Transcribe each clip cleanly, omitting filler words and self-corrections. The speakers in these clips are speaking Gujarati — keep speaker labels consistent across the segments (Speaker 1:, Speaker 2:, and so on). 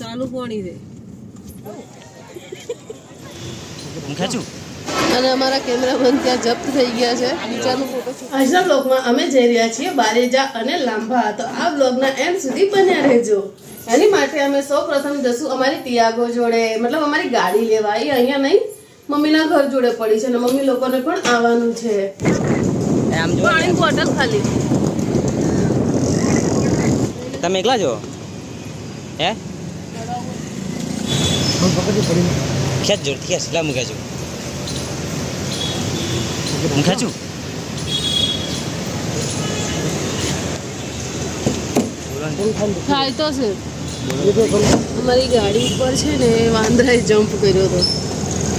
Speaker 1: ચાલુ પાણી છે
Speaker 2: હું ખેંચું
Speaker 3: અને અમારા કેમેરામેન ત્યાં જપ્ત થઈ ગયા છે બીજાનો ફોટો. આજના બ્લોગમાં અમે જઈ રહ્યા છીએ બારેજા અને લાંભા. તો આ બ્લોગના એન્ડ સુધી બન્યા રહેજો. એની માટે અમે સૌ પ્રથમ જશું અમારી તિયાગો જોડે, મતલબ અમારી ગાડી લેવા. એ અહીંયા નહીં, મમ્મીના ઘર જોડે પડી છે અને મમ્મી લોકોને પણ આવવાનું છે. પાણી બોટલ ખાલી.
Speaker 2: તમે એકલા છો હે? ખેંચ જોર ખેંચ લા હું ખેંચું હું ખેંચું
Speaker 3: થાય તો છે. અમારી ગાડી ઉપર છે ને વાંદરાએ જમ્પ કર્યો હતો.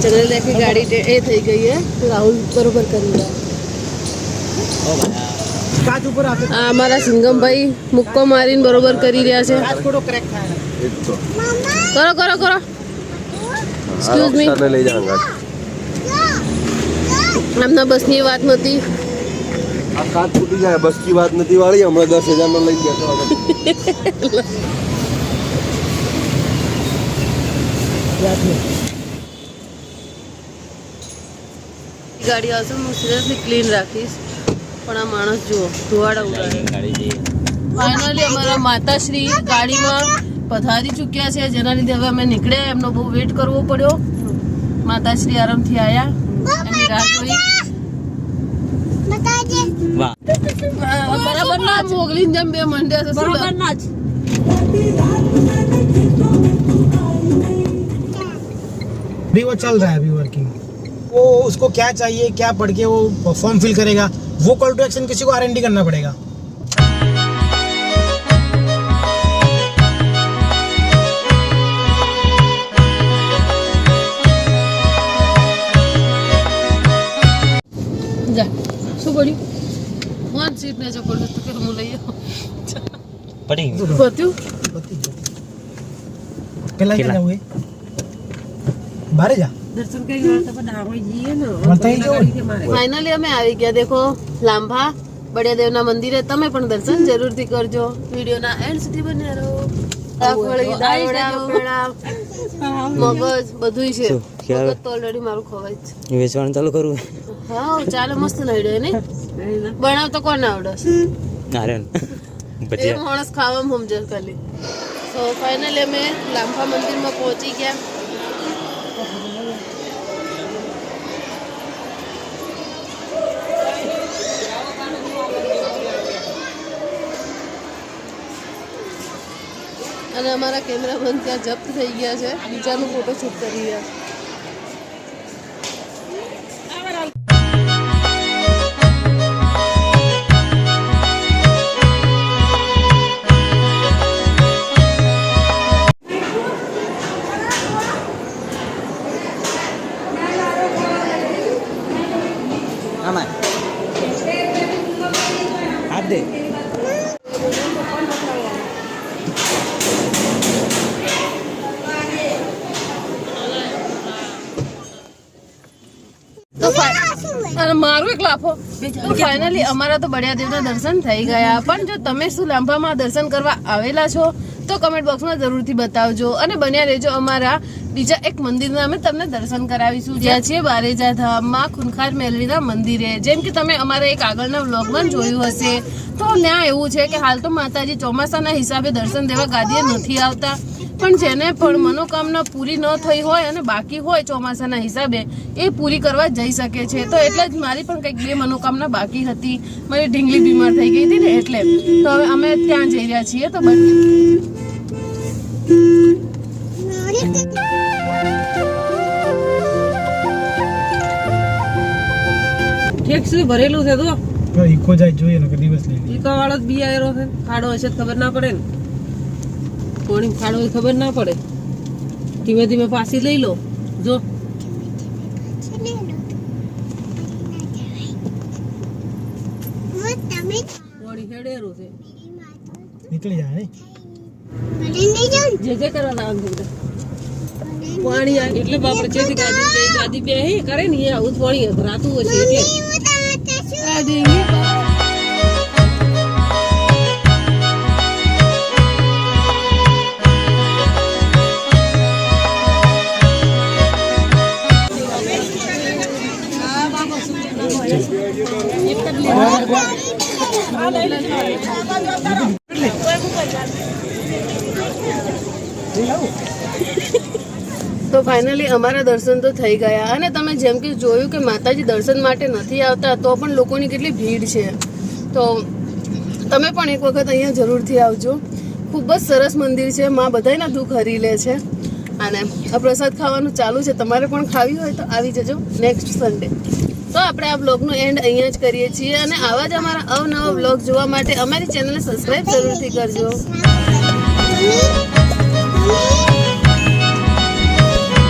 Speaker 3: જનરલ આખી ગાડી એ થઈ ગઈ હે. રાહુલ બરોબર કરી રહ્યા. આ અમારા સિંગમભાઈ મુક્કો મારીને બરોબર કરી રહ્યા છે. કરો કરો કરો. Excuse me. આમના બસની વાત નથી.
Speaker 4: આ કાચ ફૂટી જાય બસ की વાત નથી વાળી. હમણાં 10,000 માં લઈ ગયા
Speaker 3: ગાડી આવશે હું સિરિયસલી ક્લીન રાખીશ. પણ આ માણસ જુઓ ધુવાડા ઉડાડે. ફાઇનલી અમારા માતાશ્રી ગાડીમાં પધારી ચૂક્યા છે, જેના લીધે હવે અમે નીકળ્યા. એમનો બહુ વેટ કરવો પડ્યો. માતાશ્રી આરામથી આવ્યા, એમની રાહ જોઈ. બરાબર ના મોગલી જેમ બે મંડ્યા છે. બરાબર ના જ
Speaker 5: भी वो चल रहा है अभी वर्किंग. वो उसको क्या चाहिए क्या पढ़ के वो फॉर्म फिल करेगा. वो कॉल टू एक्शन किसी को R&D करना पड़ेगा.
Speaker 3: જા શું બોલ્યું? કોણ સીટ ને ચકોડ તો કે હું લઈ આવું.
Speaker 2: પડી
Speaker 3: બત્યું
Speaker 5: પેલા क्या हुए बारे जा
Speaker 1: દર્શન કરી વાર તો ડામોઈ જઈએ ને.
Speaker 3: ફાઇનલી અમે આવી ગયા. દેખો લાંભા બળિયા દેવના મંદિરે. તમે પણ દર્શન જરૂરથી કરજો. વિડીયોના એન્ડ સુધી બન્યા રહો. રાખવળી દાળવડા મગજ બધુંય છે. મગજ તો ઓલરેડી મારું ખવાય છે.
Speaker 2: વેચવાનું ચાલુ કરું.
Speaker 3: હા ચાલો મસ્ત નડ્યો નહીં બનાવતો કોને આવડે?
Speaker 2: નારાયણ
Speaker 3: એ માણસ ખાવામાં સમજે ખાલી. તો ફાઇનલી અમે લાંભા મંદિરમાં પહોંચી ગયા. અને અમારા કેમેરામેન ત્યાં જપ્ત થઈ ગયા છે. બીજાનો ફોટો શૂટ કરી રહ્યા છે.
Speaker 2: આમાં હાથ દે. મારું એક લાફો. ફાઇનલી અમારા તો બળિયા દેવના દર્શન થઈ ગયા. પણ જો તમે શું લાંભામાં દર્શન કરવા આવેલા છો તો કમેન્ટ બોક્સમાં જરૂરથી બતાવજો અને બન્યા રહેજો. અમારા બીજા એક મંદિરના અમે તમને દર્શન કરાવીશું, જ્યાં છે બારેજા ધામમાં ખૂંખાર મેલડીના મંદિરે. જેમ કે તમે અમારા એક આગળના વ્લોગમાં જોયું હશે. તો ત્યાં એવું છે કે હાલ તો માતાજી ચોમાસાના હિસાબે દર્શન દેવા ગાદીએ નથી આવતા. પણ જેને પણ મનોકામના પૂરી ન થઈ હોય અને બાકી હોય ચોમાસાના હિસાબે, એ પૂરી કરવા જઈ શકે છે. તો એટલે જ મારી પણ કંઈક 2 મનોકામના બાકી હતી. મારી ઢીંગલી બીમાર થઈ ગઈ હતી ને એટલે. તો હવે અમે ત્યાં જઈ રહ્યા છીએ. તો
Speaker 1: ઠેક સુધી ભરેલું છે. તો
Speaker 5: ઇકો જાય જોઈએ ને દિવસ લઈ
Speaker 1: ઈકા વાળો જ બી આયરો છે. ખાડો હશે ખબર ના પડે ને. કોણી ખાડો ખબર ના પડે. ધીમે ધીમે પાછી લઈ લો. જો કોણી હેડેરું છે.
Speaker 5: નીકળી જાય ને
Speaker 1: જે કરવા લાવવાનું છે પાણી એટલે બાપડે જેથી ગાદી બે કરે ને એ આવું પાણી રાતું હશે એટલે
Speaker 3: ફાઇનલી અમારા દર્શન તો થઈ ગયા અને તમે જેમ કે જોયું કે માતાજી દર્શન માટે નથી આવતા તો પણ લોકોની કેટલી ભીડ છે. તો તમે પણ એક વખત અહીંયા જરૂરથી આવજો. ખૂબ જ સરસ મંદિર છે. માં બધાયના દુઃખ હરી લે છે. અને આ પ્રસાદ ખાવાનું ચાલુ છે. તમારે પણ ખાવી હોય તો આવી જજો નેક્સ્ટ સન્ડે. તો આપણે આ બ્લોગનું એન્ડ અહીંયા જ કરીએ છીએ અને આવા જ અમારા અવનવા બ્લોગ જોવા માટે અમારી ચેનલને સબસ્ક્રાઈબ જરૂરથી કરજો.